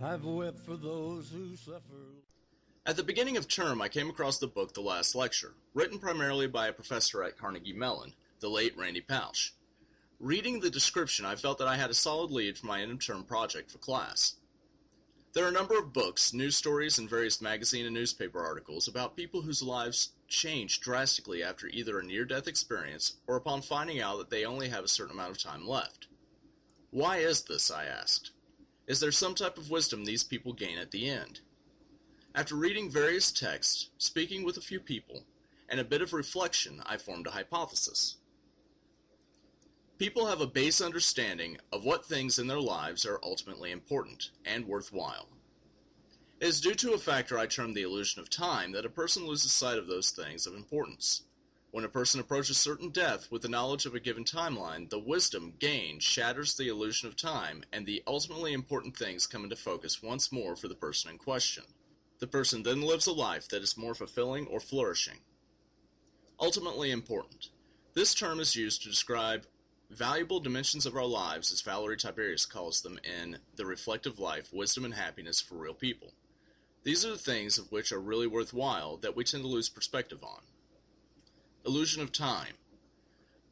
I've wept for those who suffer. At the beginning of term, I came across the book The Last Lecture, written primarily by a professor at Carnegie Mellon, the late Randy Pausch. Reading the description, I felt that I had a solid lead for my end-of-term project for class. There are a number of books, news stories, and various magazine and newspaper articles about people whose lives change drastically after either a near-death experience or upon finding out that they only have a certain amount of time left. Why is this, I asked? Is there some type of wisdom these people gain at the end? After reading various texts, speaking with a few people, and a bit of reflection, I formed a hypothesis. People have a base understanding of what things in their lives are ultimately important and worthwhile. It is due to a factor I term the illusion of time that a person loses sight of those things of importance. When a person approaches certain death with the knowledge of a given timeline, the wisdom gained shatters the illusion of time, and the ultimately important things come into focus once more for the person in question. The person then lives a life that is more fulfilling or flourishing. Ultimately important. This term is used to describe valuable dimensions of our lives, as Valerie Tiberius calls them in The Reflective Life, Wisdom and Happiness for Real People. These are the things of which are really worthwhile that we tend to lose perspective on. Illusion of time.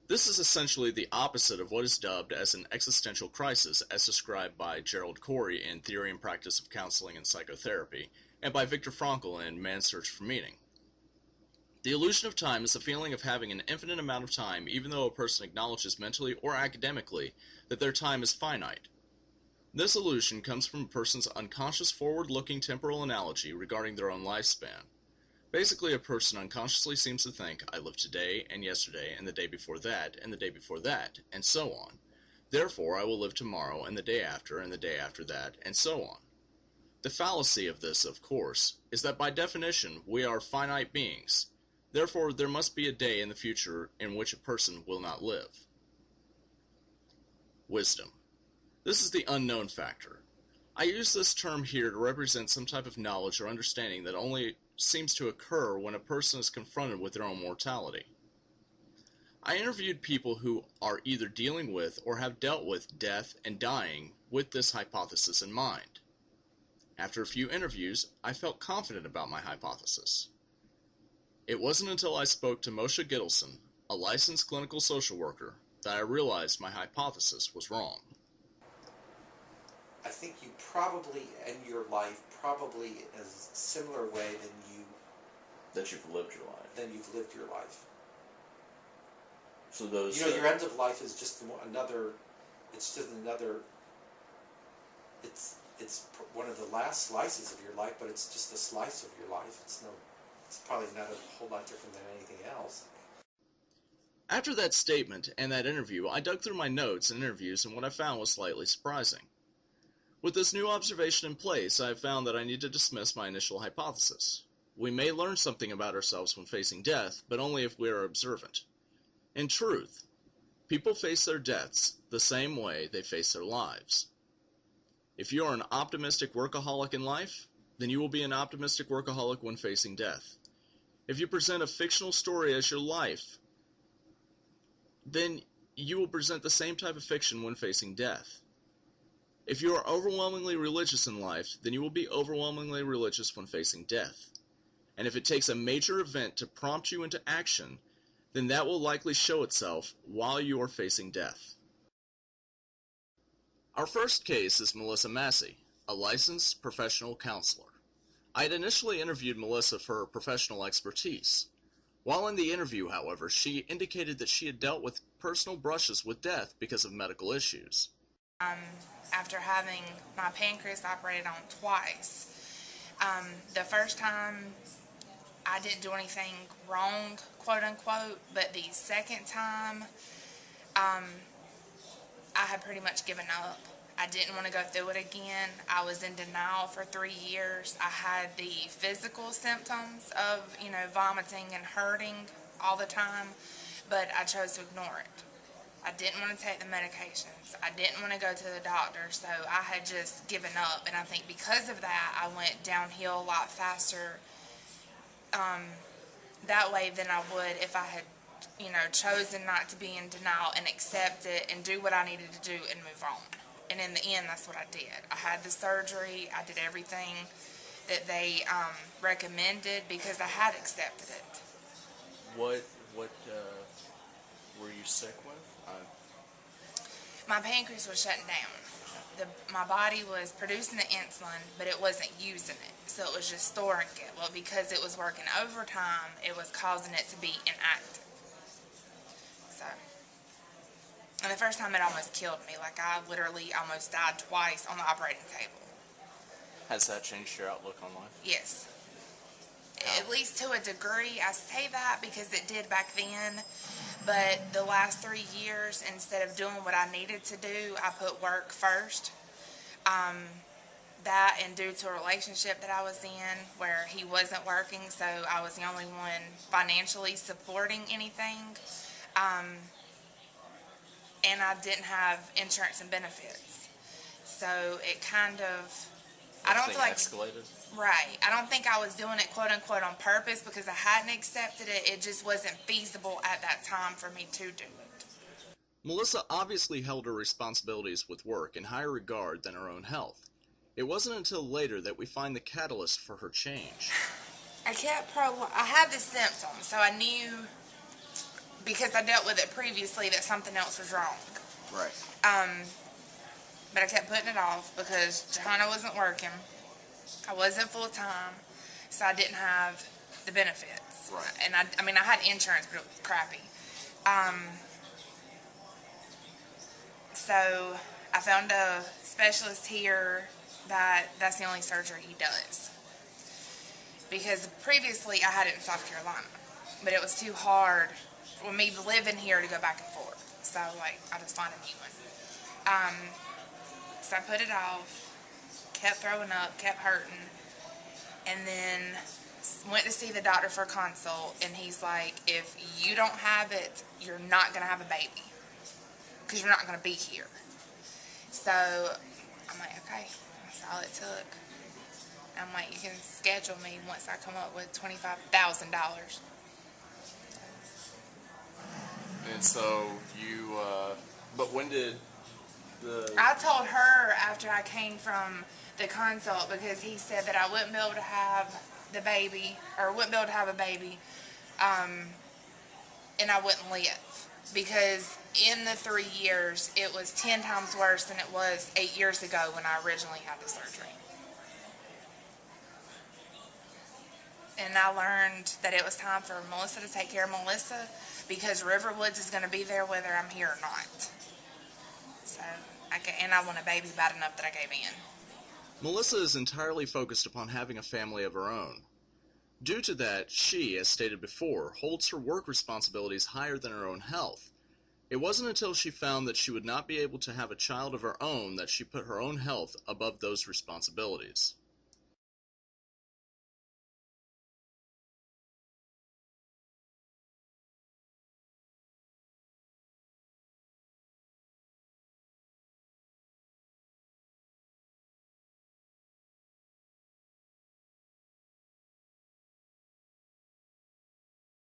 This is essentially the opposite of what is dubbed as an existential crisis, as described by Gerald Corey in Theory and Practice of Counseling and Psychotherapy, and by Viktor Frankl in Man's Search for Meaning. The illusion of time is the feeling of having an infinite amount of time, even though a person acknowledges mentally or academically that their time is finite. This illusion comes from a person's unconscious forward-looking temporal analogy regarding their own lifespan. Basically, a person unconsciously seems to think, I live today, and yesterday, and the day before that, and the day before that, and so on. Therefore, I will live tomorrow, and the day after, and the day after that, and so on. The fallacy of this, of course, is that by definition, we are finite beings. Therefore, there must be a day in the future in which a person will not live. Wisdom. This is the unknown factor. I use this term here to represent some type of knowledge or understanding that only seems to occur when a person is confronted with their own mortality. I interviewed people who are either dealing with or have dealt with death and dying with this hypothesis in mind. After a few interviews, I felt confident about my hypothesis. It wasn't until I spoke to Moshe Gittleson, a licensed clinical social worker, that I realized my hypothesis was wrong. I think you probably end your life probably in a similar way That you've lived your life. than you've lived your life. So those... your end of life is just another, it's one of the last slices of your life, but it's just a slice of your life. It's probably not a whole lot different than anything else. After that statement and that interview, I dug through my notes and interviews, and what I found was slightly surprising. With this new observation in place, I have found that I need to dismiss my initial hypothesis. We may learn something about ourselves when facing death, but only if we are observant. In truth, people face their deaths the same way they face their lives. If you are an optimistic workaholic in life, then you will be an optimistic workaholic when facing death. If you present a fictional story as your life, then you will present the same type of fiction when facing death. If you are overwhelmingly religious in life, then you will be overwhelmingly religious when facing death. And if it takes a major event to prompt you into action, then that will likely show itself while you are facing death. Our first case is Melissa Massey, a licensed professional counselor. I had initially interviewed Melissa for her professional expertise. While in the interview, however, she indicated that she had dealt with personal brushes with death because of medical issues. After having my pancreas operated on twice, the first time I didn't do anything wrong, quote unquote, but the second time I had pretty much given up. I didn't want to go through it again. I was in denial for 3 years. I had the physical symptoms of, vomiting and hurting all the time, but I chose to ignore it. I didn't want to take the medications. I didn't want to go to the doctor, so I had just given up. And I think because of that, I went downhill a lot faster that way than I would if I had, chosen not to be in denial and accept it and do what I needed to do and move on. And in the end, that's what I did. I had the surgery. I did everything that they recommended because I had accepted it. What were you sick with? My pancreas was shutting down. My body was producing the insulin, but it wasn't using it. So it was just storing it. Well, because it was working overtime, it was causing it to be inactive. So, and the first time it almost killed me. Like, I literally almost died twice on the operating table. Has that changed your outlook on life? Yes. At least to a degree. I say that because it did back then. But the last 3 years, instead of doing what I needed to do, I put work first. That and due to a relationship that I was in where he wasn't working, so I was the only one financially supporting anything. And I didn't have insurance and benefits. So it kind of, I don't feel like... escalated? Right. I don't think I was doing it quote unquote on purpose because I hadn't accepted it. It just wasn't feasible at that time for me to do it. Melissa obviously held her responsibilities with work in higher regard than her own health. It wasn't until later that we find the catalyst for her change. I had the symptoms, so I knew, because I dealt with it previously, that something else was wrong. Right. But I kept putting it off because Johanna wasn't working. I wasn't full-time, so I didn't have the benefits. Right. And I had insurance, but it was crappy. So I found a specialist here that's the only surgery he does. Because previously I had it in South Carolina, but it was too hard for me living here to go back and forth. So, I just found a new one. So I put it off. Kept throwing up, kept hurting, and then went to see the doctor for a consult, and he's like, if you don't have it, you're not going to have a baby, because you're not going to be here. So I'm like, okay, that's all it took. I'm like, you can schedule me once I come up with $25,000. And so you, but when did I told her after I came from the consult, because he said that I wouldn't be able to have the baby, or wouldn't be able to have a baby, and I wouldn't live. Because in the 3 years, it was 10 times worse than it was 8 years ago when I originally had the surgery. And I learned that it was time for Melissa to take care of Melissa, because Riverwoods is going to be there whether I'm here or not. So, I want a baby bad enough that I gave in. Melissa is entirely focused upon having a family of her own. Due to that, she, as stated before, holds her work responsibilities higher than her own health. It wasn't until she found that she would not be able to have a child of her own that she put her own health above those responsibilities.